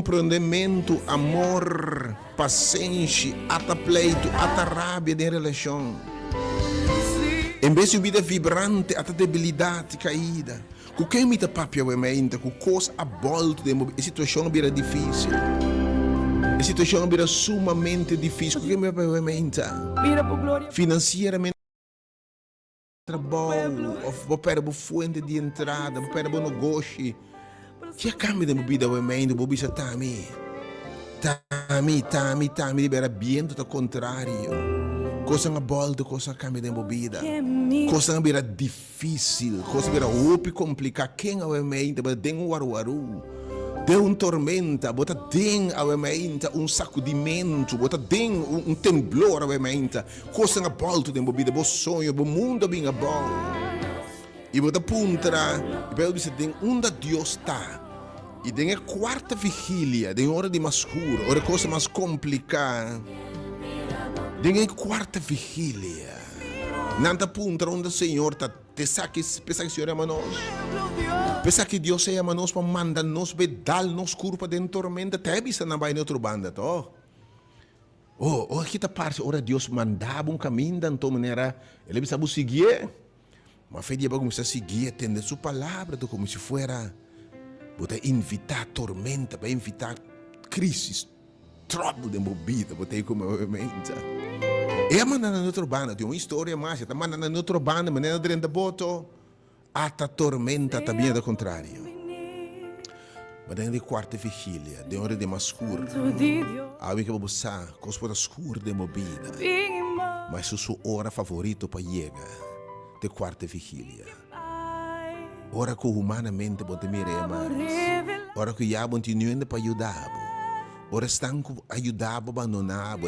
compreendimento, amor, paciência, ata pleito, ata rabia de relação. Em vez de vida vibrante, ata debilidade caída. Com quem me papia o mente, com coisa a volta de a situação vira difícil. A situação vira sumamente difícil. Com quem me papia o mente? Financeiramente, trabalho, ou para a fonte de entrada, ou para o negócio. Que cambia de vida o mente, o bisa tami, libera viento do contrário. Coisa na volta, coisa cambia de vida. Coisa vira difícil, coisa vira opi complicada. Quem o mente, mas tem waru. Tem tormenta, bota tem a mente sacudimento, bota tem temblor a mente. Coisa na volta de vida, bo sonho, bo mundo bem bom. E bota puntra, e pelo dizer tem onde Deus está. E tem a quarta vigília, tem hora de mais escuro, hora coisa mais complicada. Tem a quarta vigília. Nanta puntra onde o Senhor está, pensa que o Senhor ama nós. Pensa que Deus ama nós para mandar nos bedal nos curva de tormenta, até bisa na vai outro banda, to. Oh, aqui tá parte, ora Deus mandava caminho de tal maneira, ele bisa seguir. Mas foi dia para começar a seguir, atender sua palavra, como se fuera, para invitar tormenta, para invitar crise, trouble de movida, para como movimento. E a maneira na outra banda, tem uma história mais, a maneira na outra banda, maneira dentro da boto, ata tormenta também do contrário. Mas dentro de quarta vigília, de hora de mais escuro, a que vou buscar, coisa escura de movida, mas a sua hora favorita para chegar. De quarta vigília. Ora que humanamente pode mirar mais. Ora que já continuando para ajudar. Ora estão ajudar para abandonar.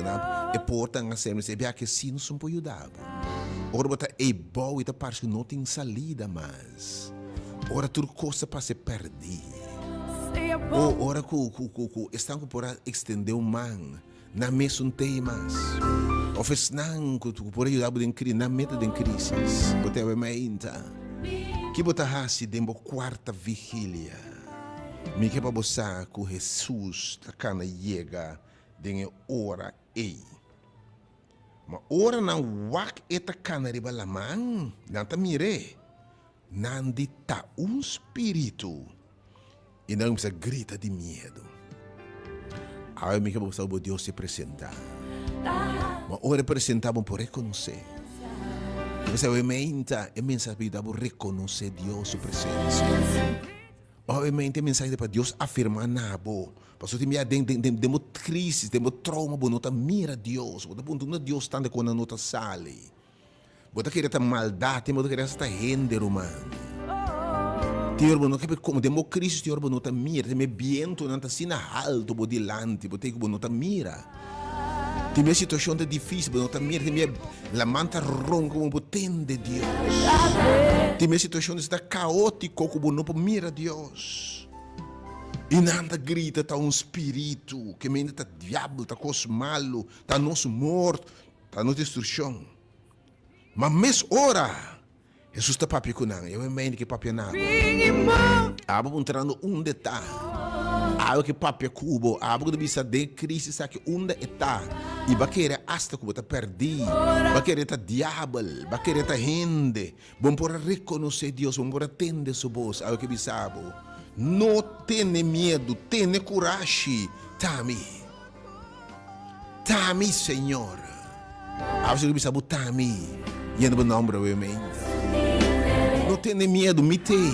E portam a ser, mas é que sim, não são para ajudar. Ora bota é bom e tá parece que não tem salida mais. Ora tudo coisa para se perder. Ora que estão para estender o mão. Na mesma temas. Oferecendo que por ajudar na meta de crise. Botar a mente. Que botar assim dentro quarta vigília. Me que para você que Jesus está cana chega dentro hora aí. Mas hora não wak eta cana riba lamang. Não tá mire. Não tá espírito. E não precisa grita de medo. Aí me que para você Deus se apresentar. Mas ora apresentamos por reconhecer. Você obviamente é mensagem para reconhecer Deus sua presença. Obviamente é mensagem para Deus afirmar nabo. Porque tem minha demo crise, demo trauma, bo nota mira Deus, bo ponto no Deus tande quando nota sale. Bo querer ta maldade, bo querer esta rende humano. Tior bo no que como demo crise, tior bo nota mira, tem viento nanta sina alto bo dilante, bo te bo nota mira. Tem minha situação é difícil, mas também tem minha la manta ronca como tende Deus. Tem minha situação está caótico como não mira Deus. E nada grita tá espírito que me tá diabo, tá coisa malo, tá nosso morto, tá nossa destruição. Mas mes ora, Jesus está papi kunang, eu me que papi nada. Abo entrando detalhe. Abo que papi cubo, abo que bisa de crise sabe onde está. E vai querer hasta que você perdi, vai querer tá diabo, vai querer tá rende, bom para reconhecer Deus, bom para atender sua voz, ao que bisabo. Não tenha medo, tenha coragem, tami, Senhor. Ao que bisabo tami, e no nome do Amém. Não tenha medo, mitei.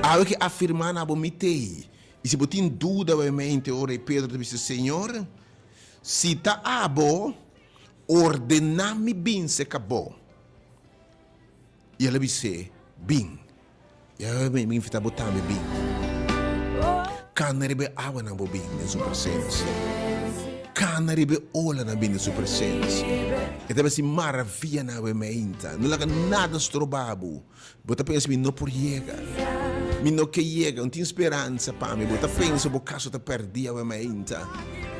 Ao que afirmar na mitei. E se você tem dúvida, obviamente, ora Pedro disse, Senhor, se tá abo, ordenar-me bem se acabou. E ela disse, bem. E ela me invita a botar-me bem. Cana ribe água na bem na sua presença. Cana ribe ola na bem na sua presença. E deve ser maravilha na mente. Não laga nada estrobabo. Bota pensa, não por chega. Não que chega, não tem esperança para mim. Bota pensa, o caso tá perdido a mente.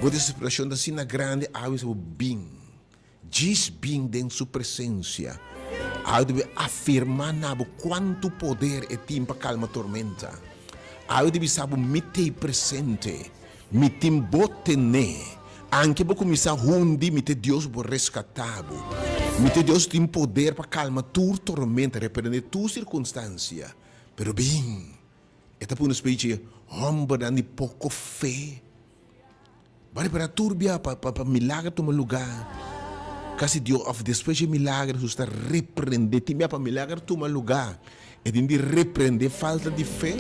Bota expressão da sina grande, ao seu bem. Diz bem dentro de sua presença. Ao deve afirmar nabo quanto poder é tem para calma a tormenta. Ave de bisabo mitei presente. Mitim botene. Anche por começar rundi, mite Deus por rescatabo. Mite Deus tem poder para calmar tua tormenta, repreender tua circunstância. Pero bem, esta por uma espécie homem de pouco fé. Para turbia, para milagre tomar lugar. Casi Deus, depois de milagre, você está repreender. Timia para milagre tomar lugar. É de repreender falta de fé.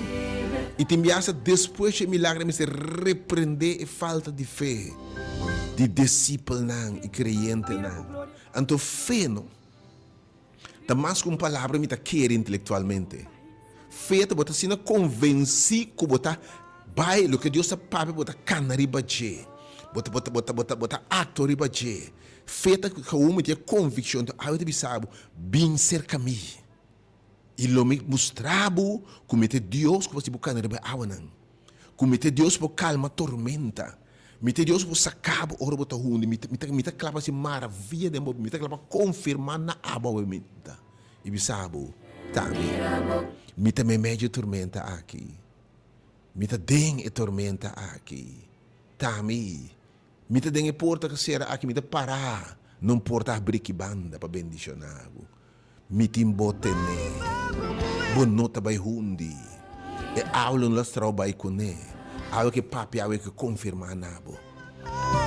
E tem depois de milagre, você repreender a falta de fé. De discípulo não e crente não. Então, fé não. Tá mais com palavra me tá quer intelectualmente. Fé tá botar assim na convenci que botar vai o que Deus tá papo botar canari baje. Bota acto ribaje. Fé tá que o tem convicção, então eu te bisabo bem cerca mim. E lo me mostrabo como te Deus que você busca na awanan. Como te Deus por calma tormenta. Mite Deus por sacar o oro bota hundi. Mite clava assim maravilha de mob. Mite clava confirmar na aba o mita. E bisabo tami. Mite me medio tormenta aqui. Mite den e tormenta aqui. Tami. Mite den e porta que será aqui. Mite parar. Não porta abrir banda para bendicionar. Mite imbotene. Bonota by hundi. E aulon lastrau by kone. Awe que papi, awe que confirma nabo.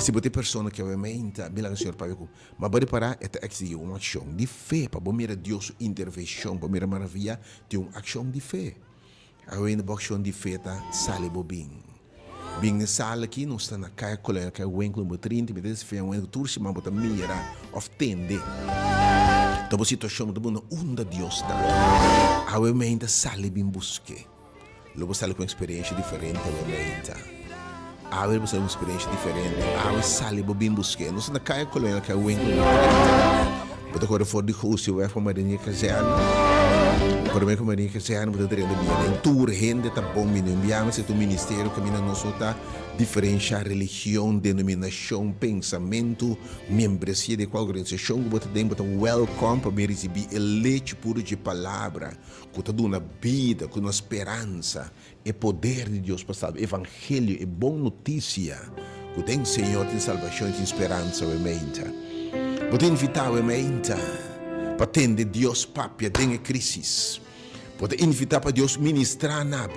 Se você pessoa que obviamente, bila que o senhor papi, mas pode parar esta exige uma ação de fé para mira Deus intervenção, para mira maravilha, tem uma ação de fé. Awe na ação de fé tá sale bobin. Bing sala aqui não está na caia colher que é o enclo mo 30, me desse fé um enclo tursi, mas bota mira of tende. Então situação do mundo unda Deus tá. Awe mente sale bim busque. Logo sale com experiência diferente, obviamente. Awe você uma experiência diferente. Awe sale bobin busque. Não se na caia colher que é o enclo. Bota agora fora de curso, vai para marinha caserna. Para mim como marinha caserna, bota dentro da minha. Em tour rende tá bom, menino. Enviamos se tu ministério que mina não solta diferenciar religião, denominação, pensamento, membresia de qual organização, bota dentro, bota welcome para me receber leite puro de palavra, que tá dando vida, com uma esperança, é poder de Deus para salvar, evangelho, é boa notícia, que tem Senhor, tem salvação, tem esperança, obviamente. Vou te invitar, obviamente, para atender Deus, papia, tem crise. Vou te invitar para Deus ministrar nabo.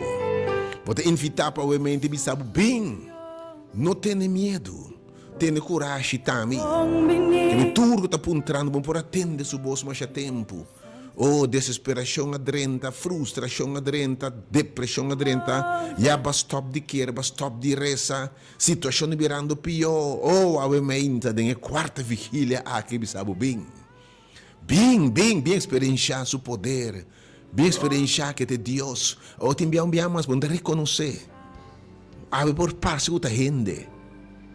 Vou te invitar para obviamente, bisabo bem. Não tenha medo. Tenha coragem, tami. Que me turco está apontando, bom por atender seu bolso mais a tempo. Oh, desesperação adrenta, frustração adrenta, depressão adrenta. Já bastop de querer, bastop de reza. Situação virando pior. Oh, obviamente, tem a quarta vigília aqui, bisabo bem. Bem experienciar seu poder. Bem experienciar que é Deus. Oh, te enviar mas bom reconhecer. Ave por parte da gente.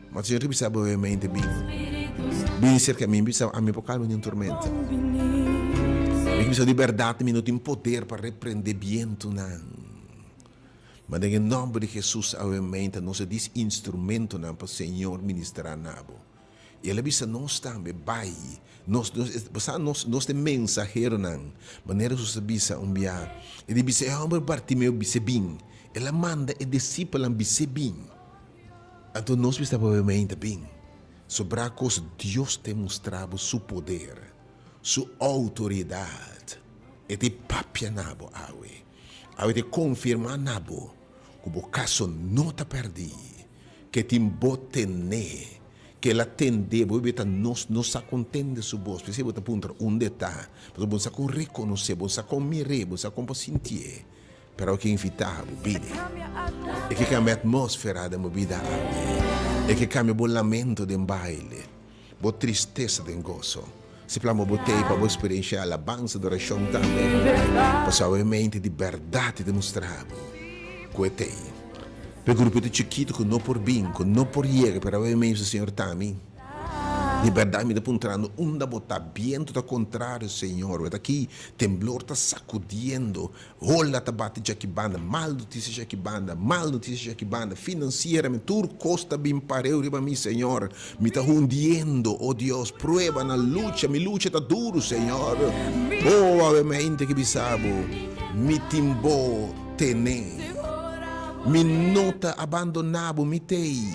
Mas o Senhor sabe obviamente bem cerca de mim, sabe a mim por calma em tormenta. Eu preciso de verdade, não tem poder para repreender viento não. Mas em nome de Jesus, obviamente, nós diz instrumento não para o Senhor ministrar nabo. E ele disse nós também vai. Nós de mensageiro não. Maneira que você enviar. Ele disse homem Bartimeu disse bem. Ela manda e discípulo bise bem. Então nós estamos obviamente bem. Sobre a coisa Deus te mostrava seu poder, sua autoridade. E te papia nabo awe. Awe te confirma nabo. Que o caso não te perdi. Que te embotene. Que ela atende, você não se contende su voz, você vai apontar onde está, você vai reconhecer, você vai mirar, você vai sentir, pero que invitar, bem, é que cambia a atmosfera da vida, é que cambia o lamento de baile, a tristeza de gozo, se plamo botei para você experienciar a alabança da oração também, para a mente de verdade demonstrar, coetei. Per gruppo di chiquito che non por bem, che non por llegar, pero obviamente o Senhor está a mim. De verdade, me está apontando, onda botar viento está contrário, Senhor. Aqui, temblor está sacudindo, rola está batendo aqui banda, mal notícia aqui banda, financeiramente, tudo costa bem pareu riba mim, Senhor. Me está hundiendo, oh Deus, prueba na luta, minha luta está duro, Senhor. Oh, obviamente que bisabo, me timbou, tenem. Minuta abandonado, mitei.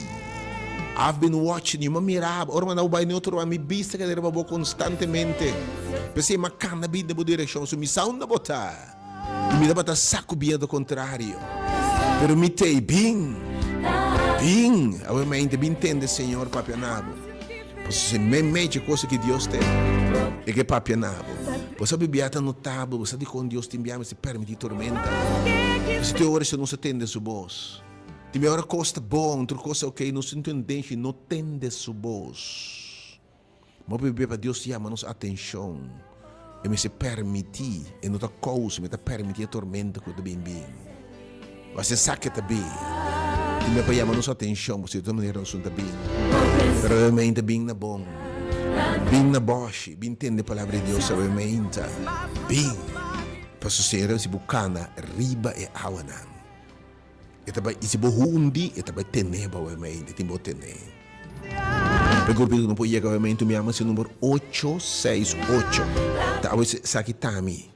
I've been watching you, ma mirava. Ora não vai neutro, a mi vista que era boa constantemente. Pensei, ma cana vida boa direção, so mi sound botar. E me dava saco bem do contrário. Pero mitei, bem, obviamente, bem entende, Senhor, papianabo. Você me mete coisa que Deus tem. E que papianabo. Você bibiata notável, você de com Deus te enviamos, se permite tormenta. Você te ora, se não se tende sua voz. Te me ora costa bom, outra coisa ok, não se entende, não tende sua voz. Mas bebê para Deus chama nossa atenção. E me se permitir, e não está causa, me está permitir a tormenta que eu bem. Você sabe que está bem. E me chama nossa atenção, você de toda maneira não está bem. Pero realmente bem na bom. Bem na boche, bem entende a palavra de Deus, realmente. Bem. Para suceder, se bucana, riba e awana. E também, se bohundi, e também teneba, realmente, tem botene. Pegou o pedido, não pode ir, realmente, me ama, se número 868. Tá, você sabe que tami.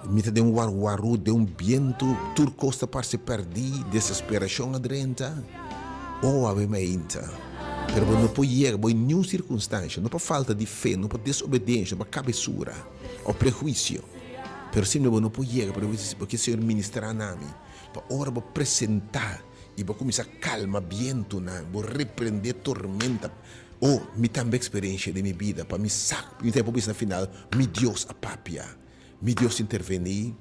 Mita de waru, de viento, turcosta para se perder, desesperação adrenta. Oh, realmente. Pero não pode ir, em nenhuma circunstância, não por falta de fé, não por desobediência, não por cabeçura, ou prejuízo. Pero simplesmente não pode ir, porque o Senhor ministra a nami, para ora para apresentar, e para começar a calma, viento, para repreender tormenta. Oh, me também experiência de minha vida, para me sacar, me tempo no final, meu Deus a papia, meu Deus intervenir,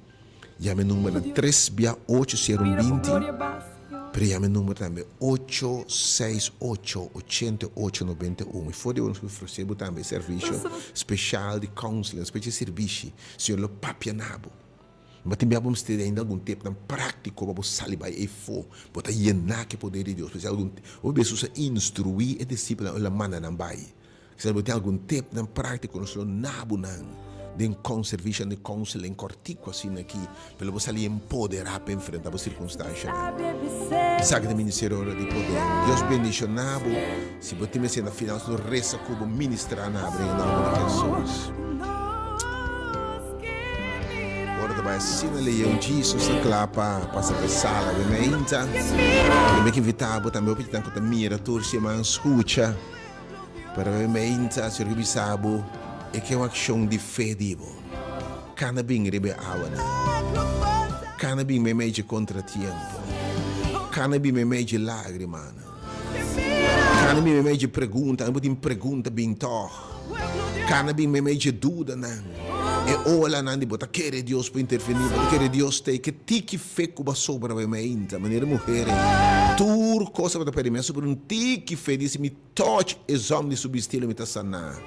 e a meu número 368-020. Pero llame el número también 868-8891. E fora eu oferecer também serviço especial de counseling, especial de serviço. Senhor, lo papianabo. Mas também vamos ter ainda algum tempo prático para sair e for, para llenar o poder de Deus. Porque algum tempo instruir e disciplinar a mana não vai. Se você tem algum tempo prático, nós não nabo não. De um serviço de counseling cortico assim aqui, para você ali empoderar para enfrentar as circunstâncias. Sabe do ministério de poder. Deus bendiga nabo. Se você me sendo final, você reza como ministrar nabo em nome de Jesus. Agora vai assim ali um Jesus na clapa, passa para a sala, obviamente. Eu me invitava também o pedir que mira, torce, mas escuta. Para obviamente, se eu bisabo é que é uma ação de fé, digo. Cana bem rebe awana. Cana bem me meio contratempo. Cana bem me meio lágrima. Cana bem me meio pergunta, não tem pergunta bem to. Cana bem me meio dúvida não. E olha não de botar querer Deus para intervenir, para querer Deus ter que tique fé cuba sobra vai me inta, maneira mulher. Tur coisa para perder sobre um tique fé disse me touch exame de subestilo me tá sanar.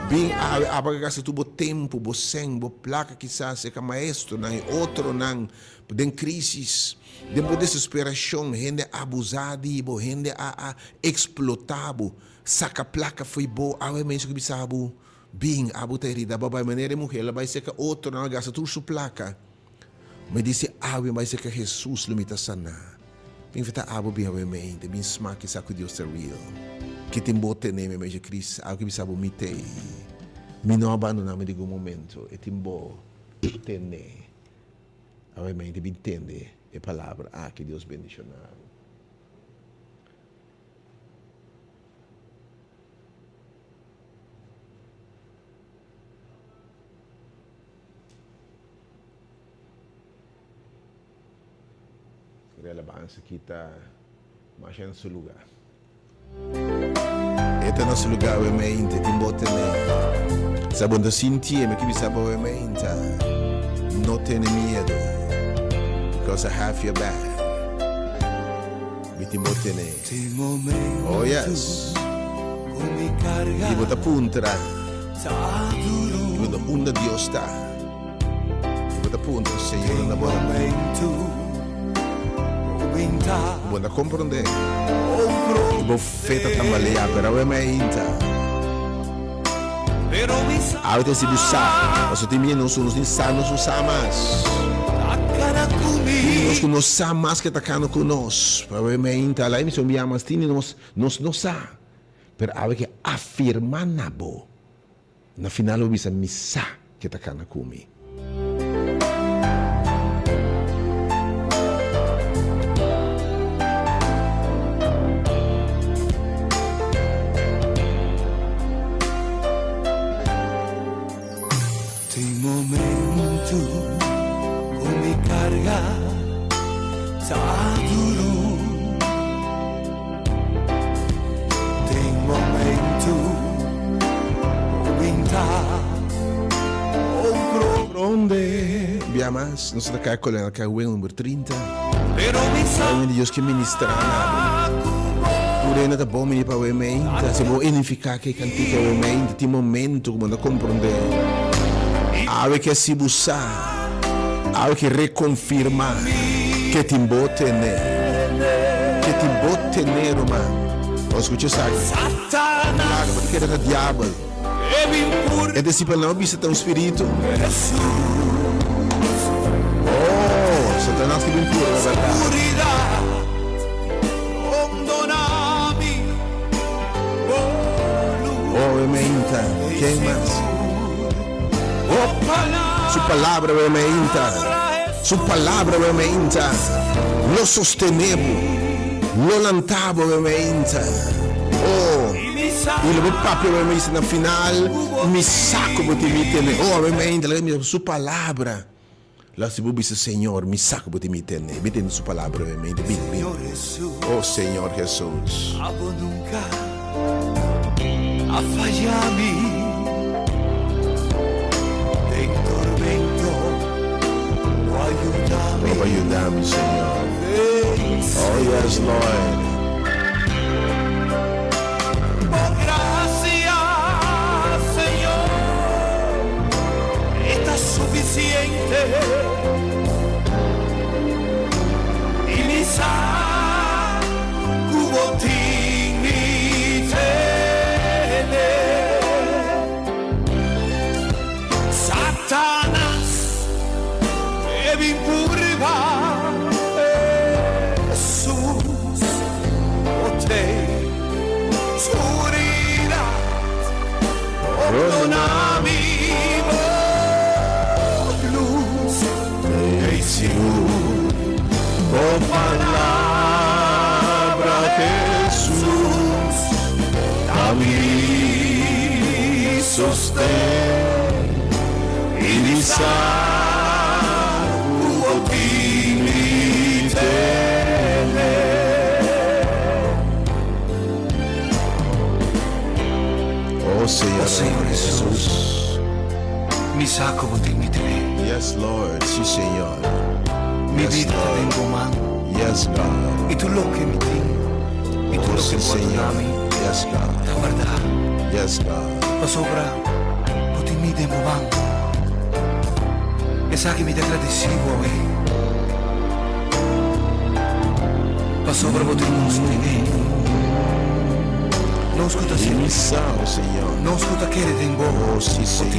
Bem, a bagaça tu bo tempo, bo sen, bo placa quizás é que maestro não, outro não, tem crises, tem desesperação, gente abusada, bo gente a explotado, saca placa foi bo, a mesmo que bisabo, bem, abu terida, babai maneira mulher, ela vai ser que outro não gasta tu su placa, mas disse vai ser que Jesus limita sana, bem feita abu bem obviamente, bem smack saco Deus é real. Que tem bote neme mas Cristo, algo que bisabo mitei. Me não abandonamos em algum momento, e tem bo tene. Obviamente, me entende a palavra, que Deus bendiga. Relevância que está mais no seu lugar. Este é nosso lugar, obviamente, tem bote nele. Sabe onde sentir, mas que sabe, obviamente, não tenha medo, because I have your back. Me tem bote nele. Oh yes. E bota puntra. E bota onde Deus está. E bota puntra, Senhor, na boa. Buona comprende. Bo feta tambalear, però ovviamente. Avete si bussa, ma sotto i miei non sono ni sanno su samas. Non sa mas che taccano con nos, ovviamente. Lei mi sono via mastini nos sa. Per avere che affermanabo. Na finale bisa mi sa che taccano con me. Via mais, nós da cá colher cá o número 30. Pero mi Ai, Deus que ministrar na. Urena da bom para o emenda, se vou unificar que cantica o emenda, tem momento como não compreender. Ave que se buscar, ave que reconfirmar que te bote que te bote nele, mano. Escuta isso aqui. Satanás Porque era diabo. É desse para não visitar o espírito. Oh, Satanás que vem puro, é verdade. Oh, emenda, quem mais? Su palabra aumenta, su palabra aumenta, lo sostenemos, lo lantavo aumenta. Oh, il mio papio aumenta na final, mi saco por ti mitene. Oh, aumenta, su palabra. La si dice Señor, mi saco por ti mitene, mitene su palabra aumenta. Oh, Señor Jesús. Abo nunca a fallarme. Oh, ayúdame, Señor. Oh, yes, Lord. Oh, gracias, Señor. Está suficiente. Y mi cubo Satanás deve empurrar Jesús o te seguridad ordena mi luz e seguro Oh, palabra Jesús, a mí sostén. Oh, Señor Jesús. Mi saco botimite. Yes, Lord. Sí, Señor. Mi Yes, vida Lord. tengo mano. Yes, God. Y tú lo que me tienes. Y tú Oh, lo sí, que puedo Señor. darme. Yes, God. La verdad. Yes, God. Pa sobra. Botimite mo bang. E sa che mi dà agradecido, pa sobra botimite sostenere. Non scuta Y mi sempre. sal, Señor. Non scuta che le tengo. Oh, sí, Señor.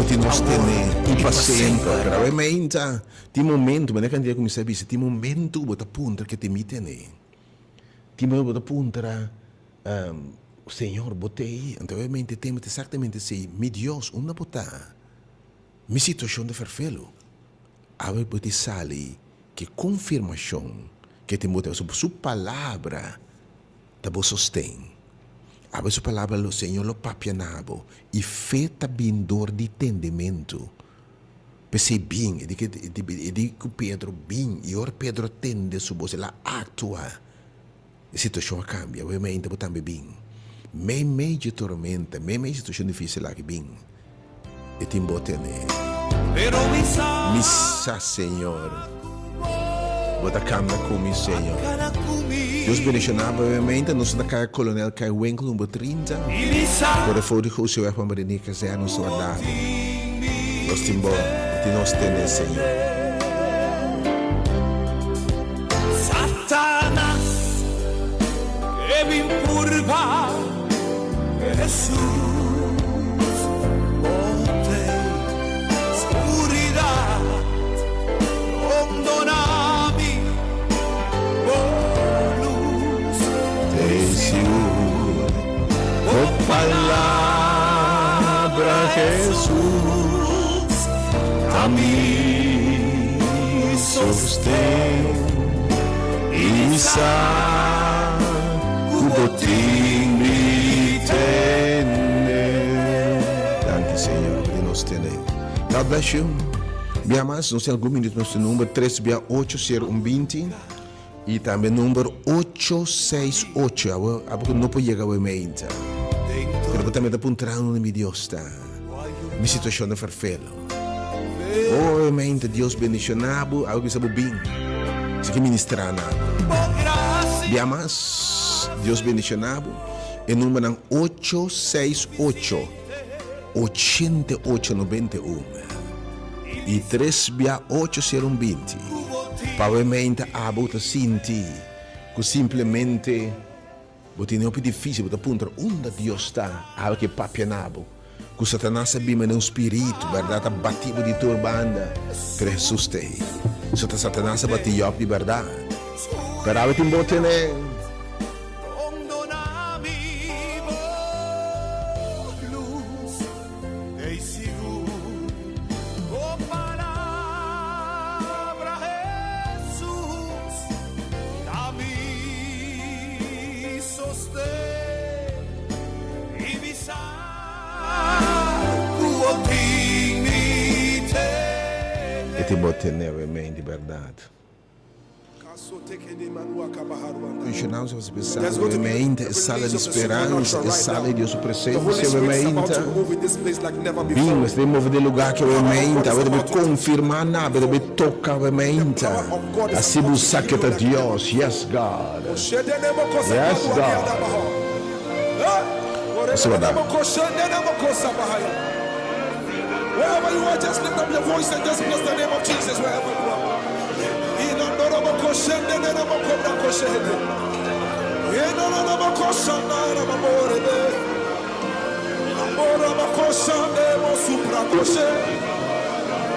Ti nos tene impaziente, veramente. Ti momento, ma ne candidato come sai, ti momento bota punta che ti mi tene. Ti momento bota punta, Señor, botei, então ovviamente temo exatamente se mi Dios una bota, mi situazione de farfelo, ave boti sali che confirmação que te muda su palavra da bo sostém. Ave su palavra lo Senhor lo papianabo e feta bindor de entendimento. Pensei bem, e di que Pedro bem, e ora Pedro tende su voce, la atua. A situação cambia, ovviamente, mas também bem. Meio de tormenta, meio de situação difícil lá que bem. E te embotene. Missa, Senhor. Bota câmera comigo, Senhor. Deus bendicionava, obviamente, nós da cara Coronel Caio Winkel, número 30. Por favor, de José Juan Marini, que seja nosso guardado. Nós timbo, de nós temos, Senhor. Satanás deve empurrar Jesús. Ponte seguridad, ondonami, oh luz. Senhor, oh palavra Jesús, a mim sostém e sabe o botim me tene. Danke, Senhor, que nos tene. God bless you. Bia mais, nós temos algum minuto, nosso número 3680120 e também número 868. Agora não pode chegar ao e-mail. Pero também apuntar no meu Deus, minha situação de farfelo. Obviamente, Deus bendicionado, algo que bem. Isso que ministrar nada. Oh, gracias. Diamas, Deus bendicionado. E número 868 8891 e 36820. Provavelmente a bota sinti que simplesmente botino più difficile, bota punto onde Deus está, algo que papianabo. Que Satanás sabia um espírito, verdade, batido de turbanda, para Jesus tem. Satanás bateu de verdade. Pero a veces bote Perdonami, luz e seguro. Oh, palabra Jesús, dame sostén y visar tu dignidad. e ti bote realmente de verdade. Funcionamos se você pensar, realmente, é sala de esperança, é sala de sua presença, realmente. Bem, mas tem mover de lugar que realmente, vai deve confirmar nada, deve tocar realmente. Assim buscar que tá Deus, yes God. Yes God. Você vai dar. Wherever you are, just lift up your voice and just bless the name of Jesus wherever you are.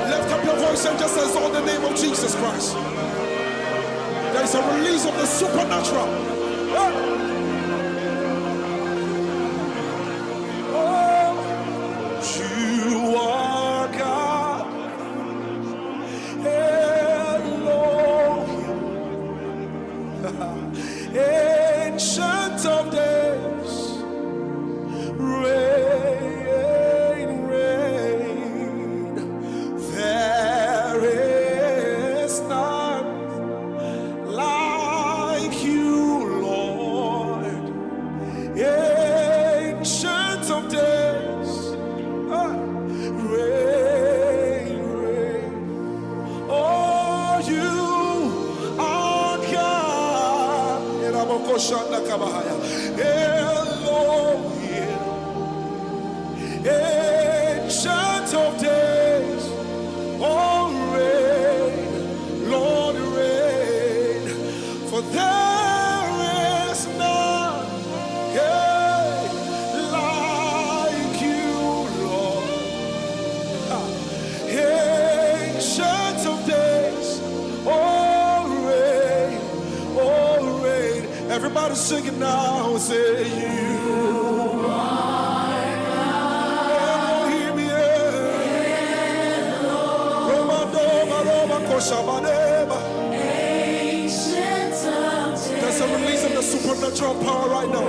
Lift up your voice and just exalt the name of Jesus Christ. There is a release of the supernatural. You are God, Elohim, Ancient of Days, reign, reign. There is none like you, Lord, Ancient of Days. Reign, reign. Oh, you are God. Elohim, Ancient of Days. Oh, reign, Lord, reign. For there is none like you, Lord. Ancient of Days, oh reign. Everybody sing it now, say you are Elohim, There's a release of the supernatural power right now.